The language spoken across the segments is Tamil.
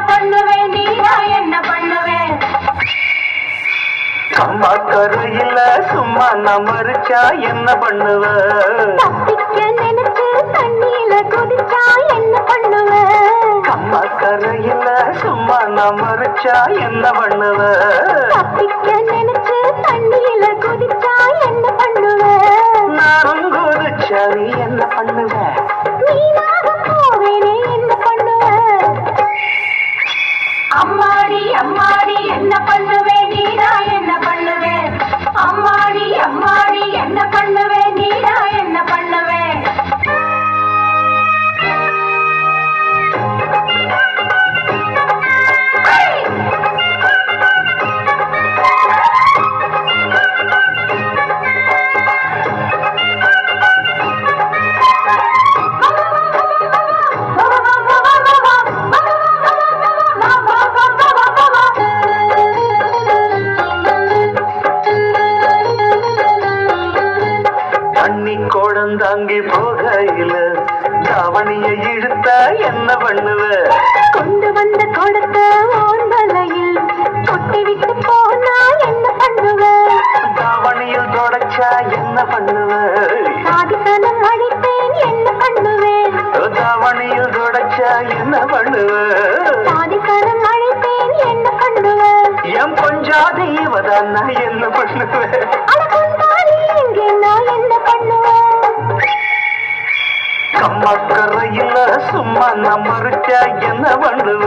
பண்ணுவேன் நீதான் என்ன பண்ணுவேன் அம்மா கரையில சும்மா நமரிச்சா என்ன பண்ணுவ தப்பிக்க நினைச்சு தண்ணியில குதிச்சா என்ன பண்ணுவ அம்மா கரையில சும்மா நமரிச்சா என்ன பண்ணுவ தப்பிக்க நினைச்சு தண்ணியில குதிச்சா என்ன பண்ணுவ நானும் குதிச்சா நீ என்ன பண்ணுவ நீனாக போவேனே என்ன பண்ணுவ அம்மாடி அம்மாடி என்ன பண்ணுவேன் நீதான் என்ன பண்ணுவேன் அம்மாடி அம்மாடி என்ன பண்ணுவேன் நீதான் என்ன பண்ணுவேன் தண்ணி கோடந்தாங்கி போகையில தாவணிய இழுத்த என்ன பண்ணுவ கொண்டு வந்த கொடுத்த ஓன்பலையில் கொட்டி விட்டு போனா என்ன பண்ணுவ தாவணியில் தொடச்சா என்ன பண்ணுவ சாதிசனம் அழிப்பேன் என்ன பண்ணுவேன் தாவணியில் தொடச்சா என்ன பண்ணுவ சாதிசனம் அழிப்பேன் என்ன பண்ணுவேன் என் பஞ்சாதி இவதான் நான் என்ன பண்ணுவேன் அழகுண்டாடி எங்கே நான் என்ன பண்ணுவேன் கம்மக்கரையில சும்மா நமரிச்சா என்ன பண்ணுவ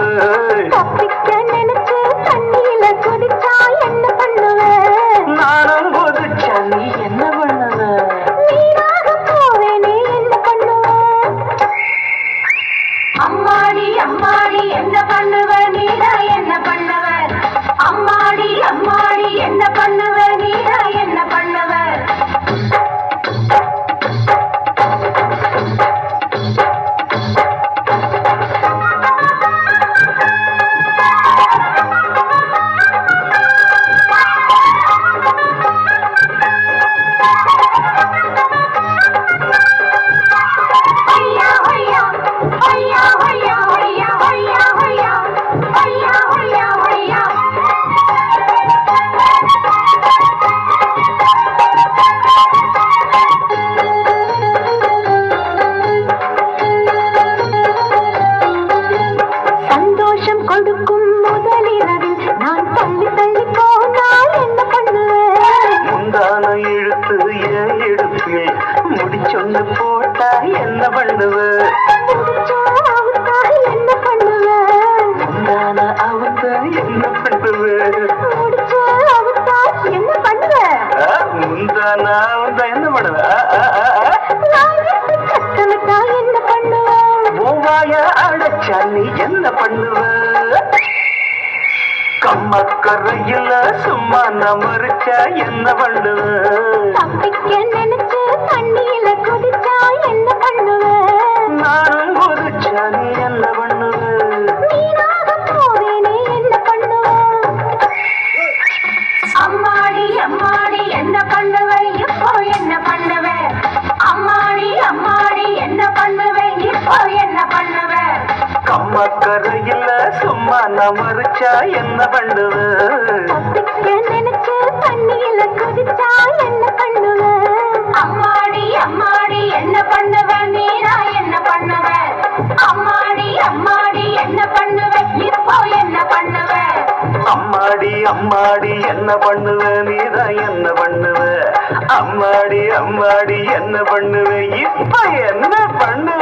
தப்பிக்க நினைச்சு தண்ணியில குதிச்சா என்ன பண்ணுவேன் நானும் குதிச்சா நீ என்ன பண்ணுவ நீனாக போவேனே என்ன பண்ணுவேன் அம்மாடி அம்மாடி என்ன பண்ணுவ நீதான் என்ன பண்ணுவ அம்மாடி அம்மாடி என்ன பண்ணுவ நீதான் என்ன பண்ணுவ ஹொய்யா ஹொய்யா ஹொய்யா ஹொய்யா ஹொய்யா ஹொய்யா ஹொய்யா ஹொய்யா ஹொய்யா ஹொய்யா சந்தோஷம் கொடுக்கும் முதலிரவில் நான் தள்ளி தள்ளி போனால் என்ன பண்ணுவேன் முந்தான இழுத்து ஏன் எடுப்பில் முடிச்சொன்னு போட்டா என்ன பண்ணுவ முடிச்சா அவுத்தா என்ன பண்ணுவேன் முந்தான அவங்க என்ன பண்ணுவ முடிச்சா அவுத்தா என்ன பண்ணுவேன் முந்தான அவங்க என்ன பண்ணுவ நான் விட்டு சத்தமிட்டா என்ன பண்ணுவேன் பூவாய அடைச்சா நீ என்ன பண்ணுவ கம்மக்கரையில சும்மா நமரிச்சா என்ன பண்ணுவ தப்பிக்க நினைச்சு தண்ணியில குதிச்சா என்ன பண்ணுவேன் நானும் குதிச்சா நீ என்ன பண்ணுவ நீனாக போவேனே என்ன பண்ணுவேன் அம்மாடி அம்மாடி என்ன பண்ணுவேன் இப்போ என்ன பண்ணுவேன் அம்மாடி அம்மாடி என்ன பண்ணுவேன் இப்போ என்ன பண்ணுவேன் கம்மக்கரையில சும்மா நமரிச்சா என்ன பண்ணுவ தப்பிக்க நினைச்சு தண்ணியில குதிச்சா என்ன பண்ணுவேன் அம்மாடி அம்மாடி என்ன பண்ணுவேன் நீரா என்ன பண்ணுவேன் அம்மாடி அம்மாடி என்ன பண்ணுவேன் இப்போ என்ன பண்ணுவேன் அம்மாடி அம்மாடி என்ன பண்ணுவ நீதான் என்ன பண்ணுவ அம்மாடி அம்மாடி என்ன பண்ணுவ இப்ப என்ன பண்ணுவ